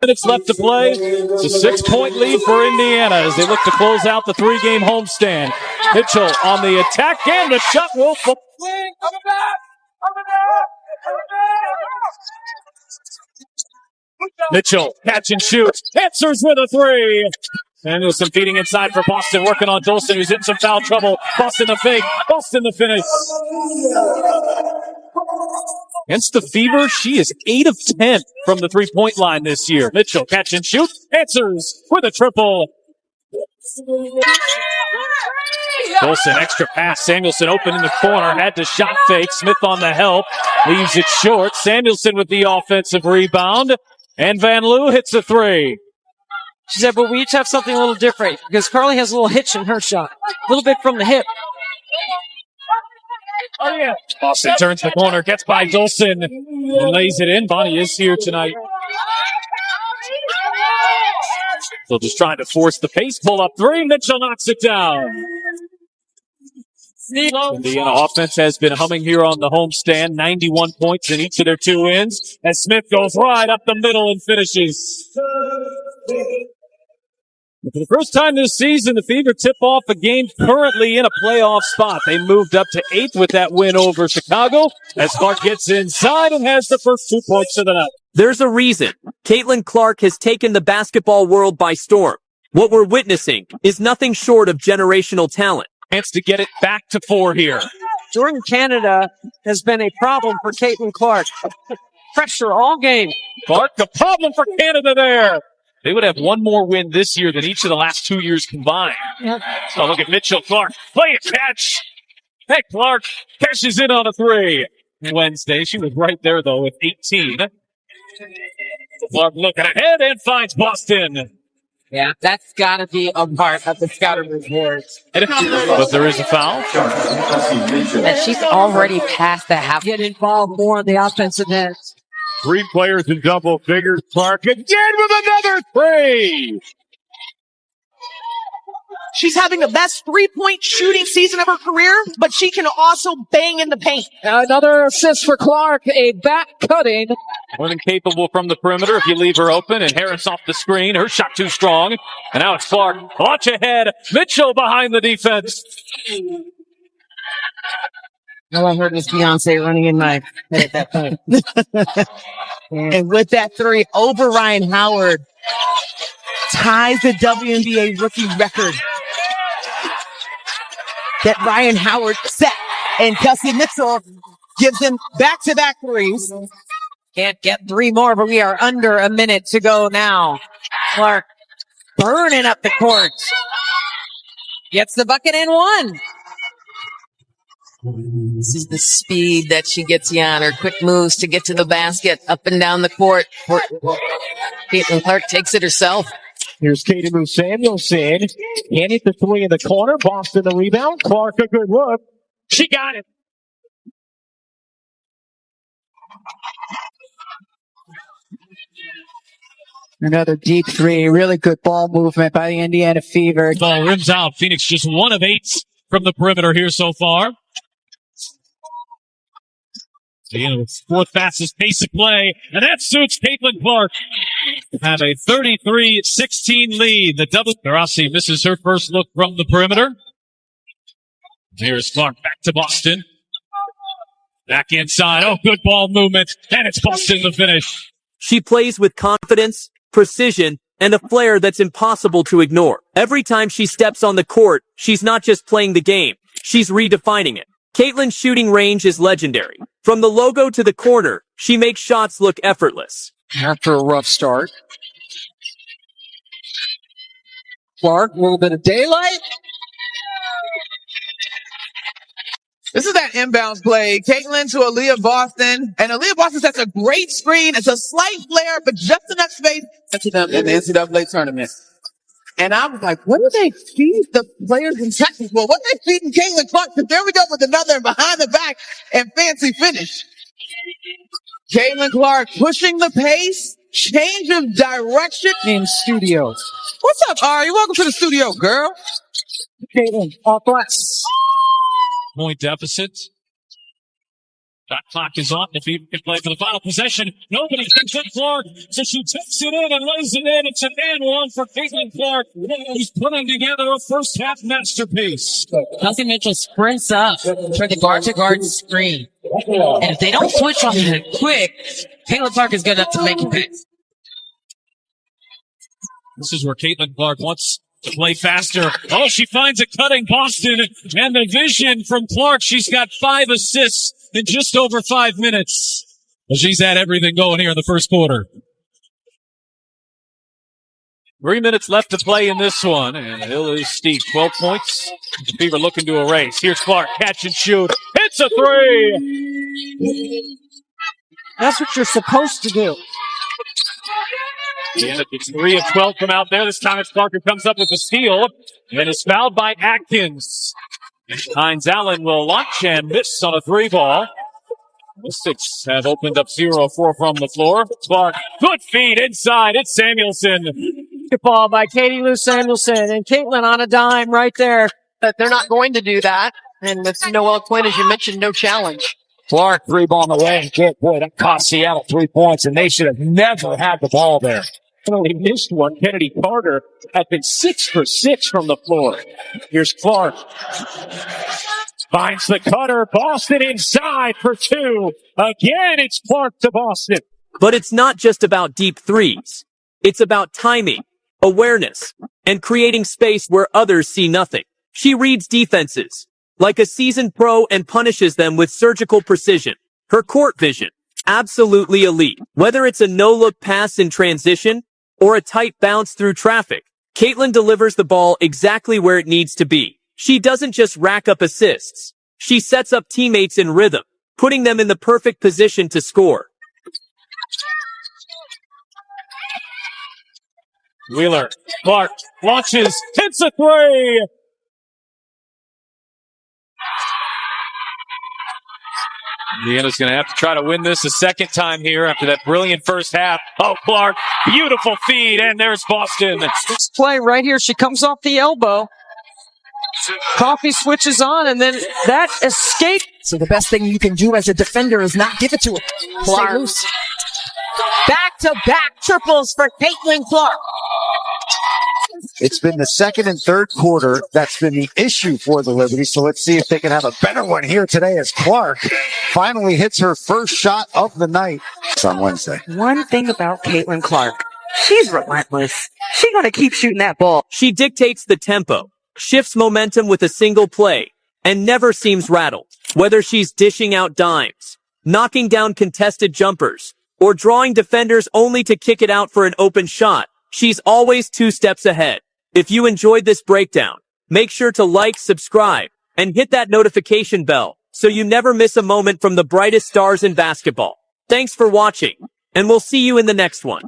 Minutes left to play. It's a 6-point lead for Indiana as they look to close out the 3-game homestand. Mitchell on the attack, and the shot will fall. Mitchell, catch and shoot, answers with a 3. Samuelson feeding inside for Boston, working on Dolson, who's in some foul trouble. Boston the fake, Boston the finish. Against the Fever, she is 8 of 10 from the 3-point line this year. Mitchell, catch and shoot, answers with a triple. Dolson, extra pass. Samuelson open in the corner, had to shot fake. Smith on the help, leaves it short. Samuelson with the offensive rebound, and Van Loo hits a 3. She said, but we each have something a little different because Carly has a little hitch in her shot, a little bit from the hip. Oh, yeah. Boston turns the corner, gets by Dolson, and lays it in. Bonnie is here tonight. So just trying to force the pace, pull up 3. Mitchell knocks it down. Indiana offense has been humming here on the homestand. 91 points in each of their 2 wins as Smith goes right up the middle and finishes. For the first time this season, the Fever tip off a game currently in a playoff spot. They moved up to 8th with that win over Chicago as Clark gets inside and has the first 2 points of the night. There's a reason. Caitlin Clark has taken the basketball world by storm. What we're witnessing is nothing short of generational talent. Chance to get it back to 4 here. Jordan Canada has been a problem for Caitlin Clark. Pressure all game. Clark, a problem for Canada there. They would have 1 more win this year than each of the last 2 years combined. Yep. So look at Mitchell Clark. Play a catch. Hey, Clark cashes in on a 3. Wednesday, she was right there, though, with 18. Clark looking ahead and finds Boston. Yeah, that's got to be a part of the scouting report. But there is a foul. And she's already past the half. Get involved more on the offensive end. 3 players in double figures. Clark again with another 3. She's having the best 3-point shooting season of her career, but she can also bang in the paint. Another assist for Clark, a back cutting. More than capable from the perimeter if you leave her open, and Harris off the screen. Her shot too strong. And now it's Clark. Launch ahead. Mitchell behind the defense. All I heard was Beyonce running in my head at that point. And with that 3 over Ryan Howard, ties the WNBA rookie record that Ryan Howard set. And Kelsey Mitchell gives him back-to-back 3s. Can't get 3 more, but we are under a minute to go now. Clark burning up the court. Gets the bucket and 1. This is the speed that she gets you on, her quick moves to get to the basket, up and down the court. Caitlin Clark takes it herself. Here's Katie Lou Samuelson. Can't hit the 3 in the corner. Boston the rebound. Clark a good look. She got it. Another deep 3. Really good ball movement by the Indiana Fever. Ball rims out. Phoenix just 1 of 8 from the perimeter here so far. Indiana's 4th fastest pace of play, and that suits Caitlin Clark. Have a 33-16 lead. The double. Garasi misses her first look from the perimeter. Here's Clark back to Boston. Back inside. Oh, good ball movement, and it's Boston the finish. She plays with confidence, precision, and a flair that's impossible to ignore. Every time she steps on the court, she's not just playing the game, she's redefining it. Caitlin's shooting range is legendary. From the logo to the corner, she makes shots look effortless. After a rough start. Clark, a little bit of daylight. This is that inbound play. Caitlin to Aaliyah Boston. And Aaliyah Boston sets a great screen. It's a slight flare, but just enough space to them in the NCAA tournament. And I was like, what do they feed the players in Texas? Well, what they feeding Caitlin Clark? Because there we go with another behind the back and fancy finish. Caitlin Clark pushing the pace, change of direction. In studio. What's up, Ari? Welcome to the studio, girl. Caitlin, all glass. Point deficit. Shot clock is on. If he can play for the final possession, nobody picks up Clark, so she takes it in and lays it in. It's an and one for Caitlin Clark, who's putting together a first half masterpiece. Kelsey Mitchell sprints up for the guard-to-guard screen. And if they don't switch on it quick, Caitlin Clark is good enough to make it pay. This is where Caitlin Clark wants to play faster. Oh, she finds a cutting Boston, and the vision from Clark. She's got 5 assists in just over 5 minutes. Well, she's had everything going here in the first quarter. 3 minutes left to play in this one, and the hill is steep. 12 points. The Fever looking to erase. Here's Clark, catch and shoot. Hits a three! That's what you're supposed to do. Yeah, it's 3 of 12 from out there. This time it's Clark who comes up with a steal and is fouled by Atkins. Hines Allen will launch and miss on a 3-ball. The Six have opened up 0-4 from the floor. Clark, good feed inside. It's Samuelson. Good ball by Katie Lou Samuelson and Caitlin on a dime right there. But they're not going to do that. And with Noelle Quinn, as you mentioned, no challenge. Clark 3-ball on the way. Boy, that cost Seattle 3 points, and they should have never had the ball there. Only missed one. Kennedy Carter had been 6 for 6 from the floor. Here's Clark. Finds the cutter. Boston inside for 2. Again, it's Clark to Boston. But it's not just about deep threes. It's about timing, awareness, and creating space where others see nothing. She reads defenses like a seasoned pro and punishes them with surgical precision. Her court vision, absolutely elite. Whether it's a no-look pass in transition or a tight bounce through traffic, Caitlin delivers the ball exactly where it needs to be. She doesn't just rack up assists. She sets up teammates in rhythm, putting them in the perfect position to score. Wheeler, Clark launches, hits a three. Indiana's going to have to try to win this a second time here after that brilliant first half. Oh, Clark, beautiful feed, and there's Boston. This play right here, she comes off the elbow. Coffee switches on, and then that escape. So the best thing you can do as a defender is not give it to her. Clark. Back-to-back triples for Caitlin Clark. It's been the second and third quarter that's been the issue for the Liberties. So let's see if they can have a better one here today as Clark finally hits her first shot of the night. It's on Wednesday. One thing about Caitlin Clark, she's relentless. She's going to keep shooting that ball. She dictates the tempo, shifts momentum with a single play, and never seems rattled. Whether she's dishing out dimes, knocking down contested jumpers, or drawing defenders only to kick it out for an open shot, she's always 2 steps ahead. If you enjoyed this breakdown, make sure to like, subscribe, and hit that notification bell so you never miss a moment from the brightest stars in basketball. Thanks for watching, and we'll see you in the next one.